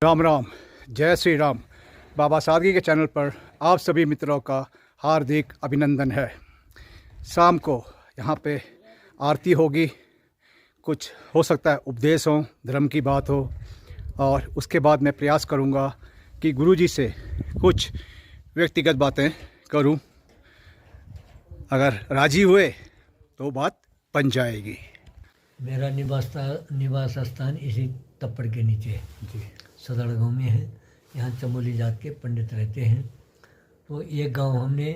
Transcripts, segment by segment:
राम राम, जय श्री राम। बाबा सादगी के चैनल पर आप सभी मित्रों का हार्दिक अभिनंदन है। शाम को यहाँ पे आरती होगी, कुछ हो सकता है उपदेश हो, धर्म की बात हो, और उसके बाद मैं प्रयास करूँगा कि गुरुजी से कुछ व्यक्तिगत बातें करूँ। अगर राजी हुए तो बात बन जाएगी। मेरा निवास स्थान इसी तप्पड़ के नीचे है जी, सदड़ गाँव में है। यहाँ चमोली जात के पंडित रहते हैं। तो ये गांव हमने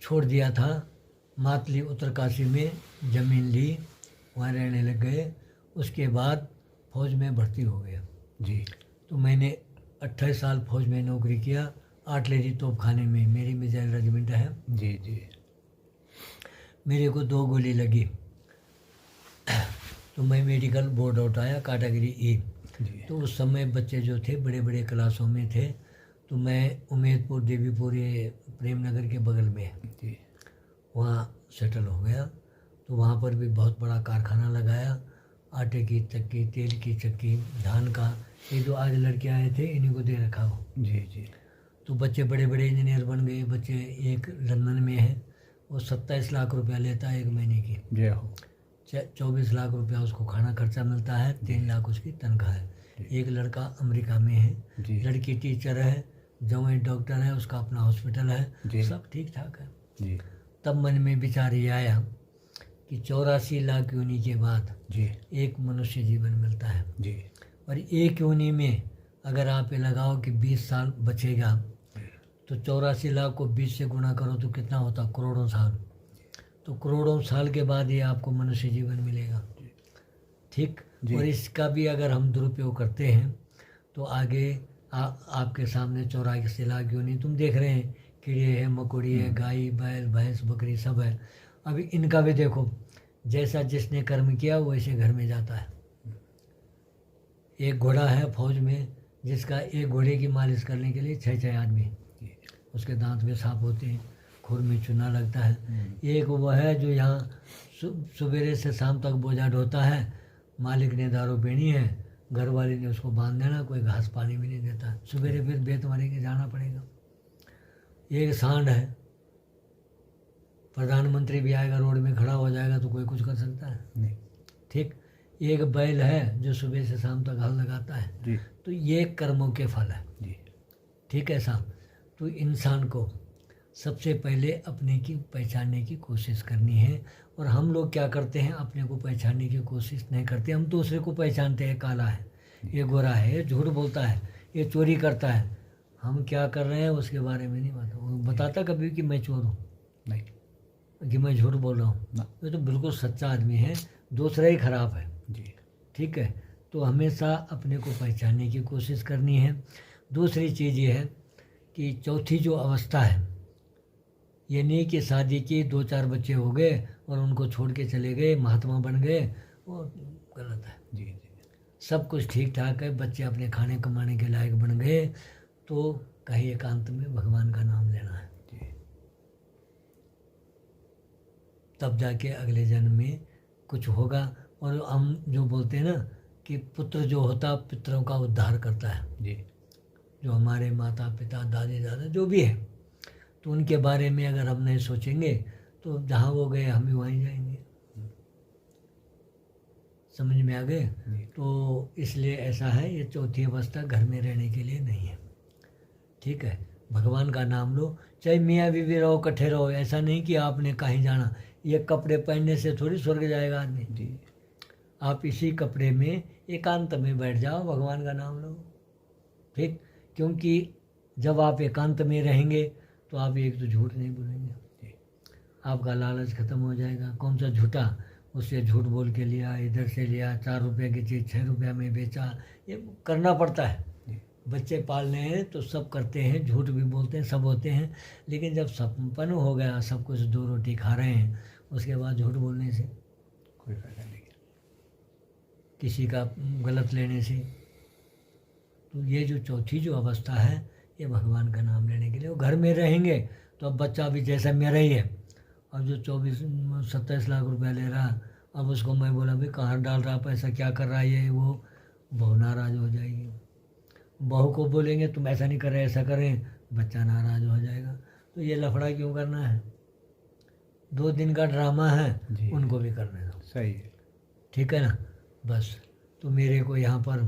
छोड़ दिया था, मातली उत्तरकाशी में ज़मीन ली, वहाँ रहने लग गए। उसके बाद फौज में भर्ती हो गया जी। तो मैंने 28 साल फौज में नौकरी किया, आर्टिलरी तोपखाने में। मेरी मिसाइल रेजिमेंट है जी जी। मेरे को 2 गोली लगी तो मैं मेडिकल बोर्ड आउट आया, कैटेगरी ई। तो उस समय बच्चे जो थे बड़े बड़े क्लासों में थे। तो मैं उम्मेदपुर देवीपुर, ये प्रेम नगर के बगल में जी, वहाँ सेटल हो गया। तो वहाँ पर भी बहुत बड़ा कारखाना लगाया, आटे की चक्की, तेल की चक्की, धान का। ये जो आज लड़के आए थे इन्हीं को दे रखा हो जी जी। तो बच्चे बड़े बड़े इंजीनियर बन गए। बच्चे एक लंदन में है, वो 27 लाख रुपया लेता है 1 महीने की। जय हो। 24 लाख रुपया उसको खाना खर्चा मिलता है, 3 लाख उसकी तनख्वाह है। एक लड़का अमेरिका में है, लड़की टीचर है, जवाई डॉक्टर है, उसका अपना हॉस्पिटल है, सब ठीक ठाक है जी। तब मन में विचार ये आया कि 84 लाख योनि के बाद जी एक मनुष्य जीवन मिलता है जी। और एक योनि में अगर आप ये लगाओ कि 20 साल बचेगा, तो 84 लाख को 20 से गुणा करो तो कितना होता, करोड़ों साल। तो करोड़ों साल के बाद ये आपको मनुष्य जीवन मिलेगा, ठीक। और इसका भी अगर हम दुरुपयोग करते हैं तो आगे आपके सामने 84 लाख योनि तुम देख रहे हैं, कीड़े हैं, मकोड़ी है, गाय बैल भैंस बकरी सब है। अभी इनका भी देखो, जैसा जिसने कर्म किया वैसे घर में जाता है। एक घोड़ा है फौज में, जिसका एक घोड़े की मालिश करने के लिए 6 आदमी, उसके दांत में सांप होते हैं, खुर में चूना लगता है। एक वो है जो यहाँ सवेरे से शाम तक बोझा ढोता है, मालिक ने दारू पीनी है, घर वाले ने उसको बांध देना, कोई घास पानी भी नहीं देता, सवेरे फिर बेत मारे के जाना पड़ेगा। एक सांड है, प्रधानमंत्री भी आएगा रोड में खड़ा हो जाएगा तो कोई कुछ कर सकता है नहीं, ठीक। एक बैल है जो सुबह से शाम तक हल लगाता है जी। तो ये कर्मों के फल है जी, ठीक है साहब। तो इंसान को सबसे पहले अपने की पहचानने की कोशिश करनी है। और हम लोग क्या करते हैं, अपने को पहचानने की कोशिश नहीं करते, हम दूसरे को पहचानते हैं। काला है, ये गोरा है, ये झूठ बोलता है, ये चोरी करता है। हम क्या कर रहे हैं उसके बारे में नहीं बताता कभी कि मैं चोर हूँ, नहीं, कि मैं झूठ बोल रहा हूँ। ये तो बिल्कुल सच्चा आदमी है, दूसरा ही खराब है जी, ठीक है। तो हमेशा अपने को पहचानने की कोशिश करनी है। दूसरी चीज़ ये है कि चौथी जो अवस्था है, ये नहीं कि शादी की 2-4 बच्चे हो गए और उनको छोड़ के चले गए, महात्मा बन गए, वो गलत है जी जी। सब कुछ ठीक ठाक है, बच्चे अपने खाने कमाने के लायक बन गए, तो कहीं एकांत में भगवान का नाम लेना है जी। तब जाके अगले जन्म में कुछ होगा। और हम जो बोलते हैं ना कि पुत्र जो होता पितरों का उद्धार करता है जी, जो हमारे माता पिता दादी दादा जो भी है, तो उनके बारे में अगर हम नहीं सोचेंगे तो जहाँ वो गए हम भी वहीं जाएंगे। समझ में आ गए। तो इसलिए ऐसा है, ये चौथी अवस्था घर में रहने के लिए नहीं है, ठीक है। भगवान का नाम लो, चाहे मियाँ बीवी रहो, इकट्ठे रहो, ऐसा नहीं कि आपने कहीं जाना। ये कपड़े पहनने से थोड़ी स्वर्ग जाएगा आदमी जी। आप इसी कपड़े में एकांत में बैठ जाओ, भगवान का नाम लो, ठीक। क्योंकि जब आप एकांत में रहेंगे तो आप एक तो झूठ नहीं बोलेंगे, आपका लालच खत्म हो जाएगा। कौन सा झूठा, उससे झूठ बोल के लिया, इधर से लिया, 4 रुपये की चीज़ 6 रुपये में बेचा, ये करना पड़ता है। बच्चे पालने हैं तो सब करते हैं, झूठ भी बोलते हैं, सब होते हैं। लेकिन जब संपन्न हो गया, सब कुछ 2 रोटी खा रहे हैं, उसके बाद झूठ बोलने से कोई फायदा नहीं, किसी का गलत लेने से। तो ये जो चौथी जो अवस्था है, ये भगवान का नाम लेने के लिए। वो घर में रहेंगे तो अब बच्चा भी जैसा मेरा ही है, और जो 27 लाख रुपया ले रहा, अब उसको मैं बोला भाई कहाँ डाल रहा पैसा, क्या कर रहा है ये वो, बहू नाराज हो जाएगी। बहू को बोलेंगे तुम ऐसा नहीं करें ऐसा करें, बच्चा नाराज हो जाएगा। तो ये लफड़ा क्यों करना है? 2 दिन का ड्रामा है, जी। उनको भी करने दो। सही है। ठीक है ना? बस। तो मेरे को यहाँ पर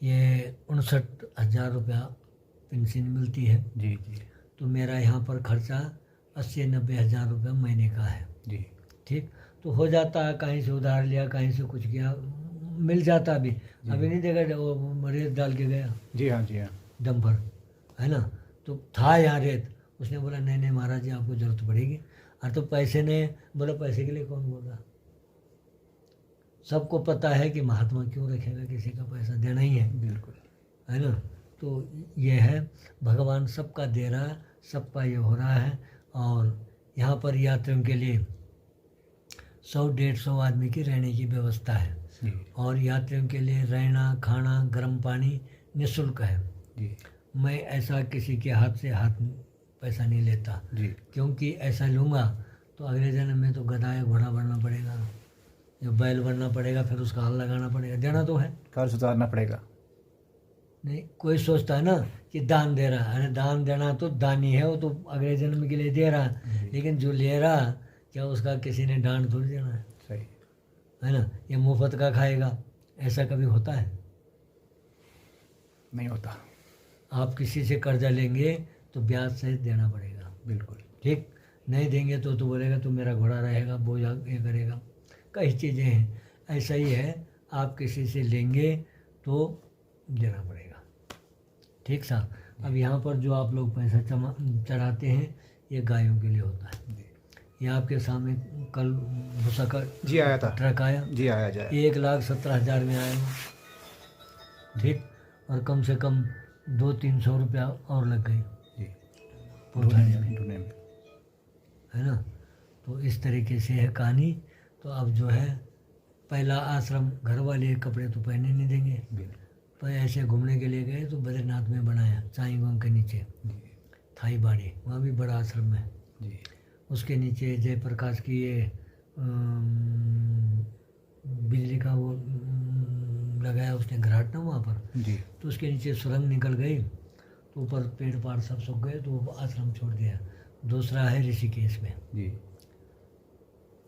ये 59,000 रुपया पेंशन मिलती है। जी जी तो मेरा यहाँ पर खर्चा 80-90 हज़ार रुपया महीने का है। जी ठीक। तो हो जाता है, कहीं से उधार लिया, कहीं से कुछ किया, मिल जाता। अभी नहीं देखा जब वो रेत डाल के गया जी हाँ जी हाँ। डंपर, है ना? तो था यहाँ रेत, उसने बोला नहीं नहीं महाराज जी आपको ज़रूरत पड़ेगी। अरे तो पैसे ने बोला, पैसे के लिए कौन बोल रहा? सबको पता है कि महात्मा क्यों रखेगा किसी का पैसा, देना ही है, बिल्कुल। है ना? तो ये है, भगवान सबका दे रहा है, सबका ये हो रहा है। और यहाँ पर यात्रियों के लिए 100-150 आदमी की रहने की व्यवस्था है। जी और यात्रियों के लिए रहना, खाना, गर्म पानी निःशुल्क है। जी मैं ऐसा किसी के हाथ से हाथ पैसा नहीं लेता, जी क्योंकि ऐसा लूँगा तो अगले जन्म में तो गधा या घोड़ा बनना पड़ेगा, जो बैल बनना पड़ेगा, फिर उसका हल लगाना पड़ेगा, देना तो है कर्ज सुधारना पड़ेगा। नहीं। कोई सोचता है ना कि दान दे रहा है, अरे दान देना तो दानी है, वो तो अगले जन्म के लिए दे रहा है। लेकिन जो ले रहा, क्या उसका किसी ने डांट थोड़ी देना है? सही है ना? ये मुफ्त का खाएगा, ऐसा कभी होता है? नहीं होता। आप किसी से कर्जा लेंगे तो ब्याज सहित देना पड़ेगा। बिल्कुल। ठीक। नहीं देंगे तो बोलेगा तो मेरा घोड़ा रहेगा, बोझा ये करेगा, कई चीज़ें हैं। ऐसा ही है, आप किसी से लेंगे तो देना पड़ेगा। ठीक साहब। अब यहाँ पर जो आप लोग पैसा चढ़ाते हैं, ये गायों के लिए होता है। ये आपके सामने कल भूसा का जी आया था। ट्रक आया, जी आया जाए। 1,17,000 में आया वो। ठीक। और कम से कम 200-300 रुपया और लग गई जी पहुँचाने में, ढूंढने में। है ना? तो इस तरीके से है कहानी। तो अब जो है, पहला आश्रम घर वाले कपड़े तो पहनने नहीं देंगे, बिल्कुल। पर ऐसे घूमने के लिए गए तो बद्रीनाथ में बनाया, साईं के नीचे जी थाई बाड़ी, वहाँ भी बड़ा आश्रम है। जी उसके नीचे जयप्रकाश की ये बिजली का वो लगाया उसने घराट ना वहाँ पर। जी तो उसके नीचे सुरंग निकल गई, तो ऊपर पेड़ पाड़ सब सूख गए, तो वो आश्रम छोड़ दिया। दूसरा है ऋषिकेश में। जी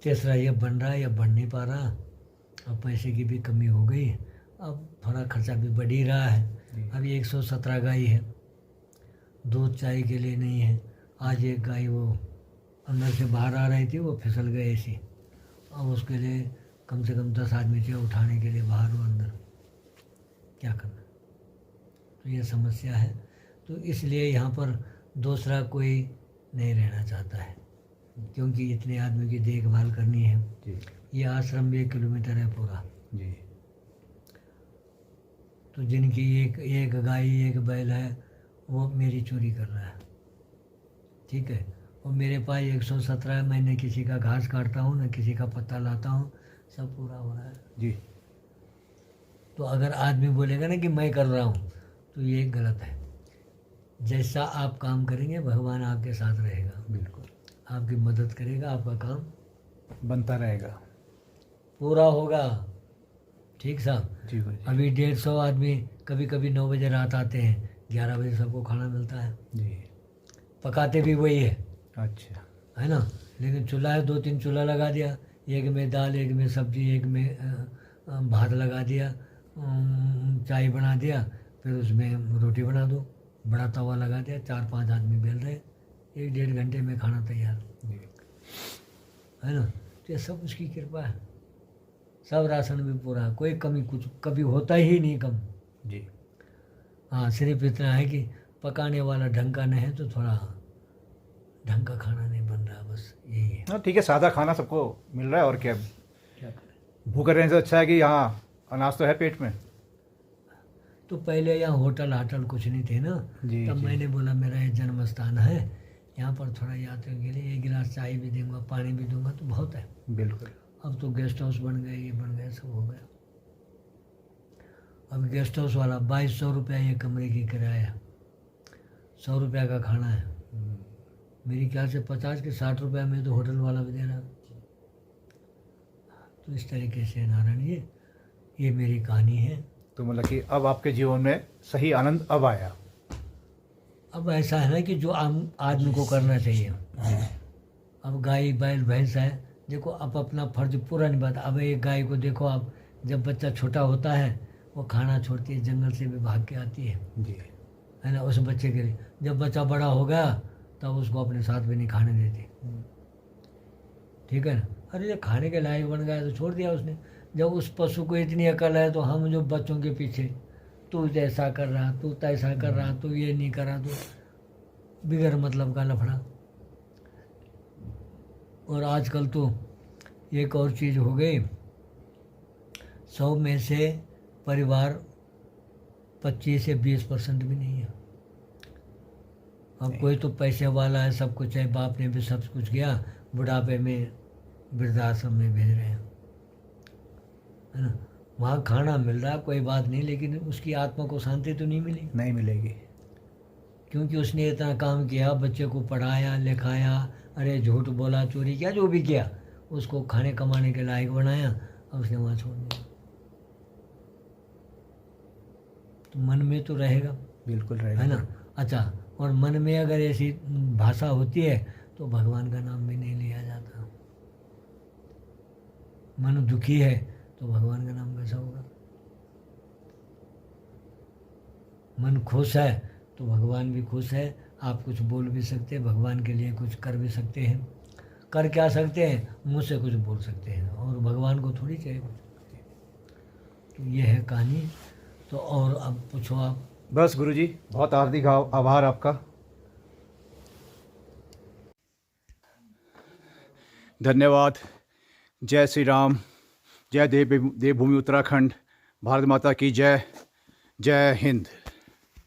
तीसरा ये बन रहा है या बन नहीं पा रहा, अब पैसे की भी कमी हो गई, अब थोड़ा खर्चा भी बढ़ ही रहा है। अभी 117 गाय है, दूध चाय के लिए नहीं है। आज एक गाय वो अंदर से बाहर आ रही थी, वो फिसल गई ऐसी, अब उसके लिए कम से कम 10 आदमी चाहिए उठाने के लिए, बाहर हो अंदर, क्या करना? तो ये समस्या है। तो इसलिए यहाँ पर दूसरा कोई नहीं रहना चाहता है, क्योंकि इतने आदमी की देखभाल करनी है। जी ये आश्रम भी 1 किलोमीटर है पूरा। जी तो जिनकी एक गाय एक बैल है, वो मेरी चोरी कर रहा है। ठीक है। और मेरे पास 117 है, मैंने किसी का घास काटता हूँ ना किसी का पत्ता लाता हूँ, सब पूरा हो रहा है। जी तो अगर आदमी बोलेगा ना कि मैं कर रहा हूँ, तो ये गलत है। जैसा आप काम करेंगे, भगवान आपके साथ रहेगा, बिल्कुल। आपकी मदद करेगा, आपका काम बनता रहेगा। पूरा होगा। ठीक साहब। जी गुरु जी। अभी 150 आदमी कभी कभी 9 बजे रात आते हैं, 11 बजे सबको खाना मिलता है। जी पकाते भी वही है, अच्छा। है ना? लेकिन चूल्हा है, 2-3 चूल्हा लगा दिया, एक में दाल, एक में सब्जी, एक में भात लगा दिया, चाय बना दिया, फिर उसमें रोटी बना दो, बड़ा तवा लगा दिया, 4-5 आदमी बेल रहे, 1-1.5 घंटे में खाना तैयार, जी है ना? तो ये सब उसकी कृपा है। सब राशन भी पूरा है, कोई कमी कुछ कभी होता ही नहीं कम। जी हाँ, सिर्फ इतना है कि पकाने वाला ढंग का नहीं है, तो थोड़ा ढंग का खाना नहीं बन रहा, बस यही है। हाँ ठीक है, सादा खाना सबको मिल रहा है और क्या। क्या करें? भूखे रहने से अच्छा है कि यहाँ अनाज तो है पेट में। तो पहले यहाँ होटल हाटल कुछ नहीं थे ना, जी, तब जी। मैंने बोला मेरा ये जन्म स्थान है, यहाँ पर थोड़ा यात्रियों के लिए 1 गिलास चाय भी दूंगा, पानी भी दूंगा, तो बहुत है। बिल्कुल। अब तो गेस्ट हाउस बन गए, ये बन गए, सब हो गया। अब गेस्ट हाउस वाला 2200 रुपया ये कमरे की किराया, 100 रुपया का खाना है। मेरी ख्याल से 50 के 60 रुपया में तो होटल वाला भी दे रहा। तो इस तरीके से नारायण ये मेरी कहानी है। तो मतलब कि अब आपके जीवन में सही आनंद अब आया। अब ऐसा है ना कि जो आम आदमी को करना चाहिए। अब गाय बैल भैंस है, देखो अब अपना फर्ज पूरा निभाता। अब एक गाय को देखो आप, जब बच्चा छोटा होता है वो खाना छोड़ती है, जंगल से भी भाग के आती है जी। है ना, उस बच्चे के लिए। जब बच्चा बड़ा हो गया तब उसको अपने साथ भी नहीं खाने देती, ठीक है ना। अरे जब खाने के लायक बन गया तो छोड़ दिया उसने। जब उस पशु को इतनी अकल है तो हम जो बच्चों के पीछे तू ऐसा कर रहा, तू तैसा कर रहा, तू ये नहीं कर रहा, तो बिगैर मतलब का लफड़ा। और आजकल तो एक और चीज़ हो गई, 100 में से परिवार 25 से 20% भी नहीं है। अब कोई तो पैसे वाला है, सब कुछ है, बाप ने भी सब कुछ किया, बुढ़ापे में वृद्धाश्रम में भेज रहे हैं, है ना। वहाँ खाना मिल रहा कोई बात नहीं, लेकिन उसकी आत्मा को शांति तो नहीं मिली, नहीं मिलेगी, क्योंकि उसने इतना काम किया, बच्चे को पढ़ाया लिखाया, अरे झूठ बोला, चोरी किया, जो भी किया, उसको खाने कमाने के लायक बनाया, अब उसने वहाँ छोड़ दिया। तो मन में तो रहेगा, बिल्कुल रहेगा, है ना। अच्छा, और मन में अगर ऐसी भाषा होती है तो भगवान का नाम भी नहीं लिया जाता। मन दुखी है तो भगवान का नाम कैसा होगा। मन खुश है तो भगवान भी खुश है। आप कुछ बोल भी सकते हैं, भगवान के लिए कुछ कर भी सकते हैं। कर क्या सकते हैं, मुँह से कुछ बोल सकते हैं, और भगवान को थोड़ी चाहिए कुछ। तो ये है कहानी। तो और अब पूछो आप। बस गुरुजी, बहुत हार्दिक आभार आपका। धन्यवाद। जय श्री राम, जय देवभूमि उत्तराखंड, भारत माता की जय, जय हिंद।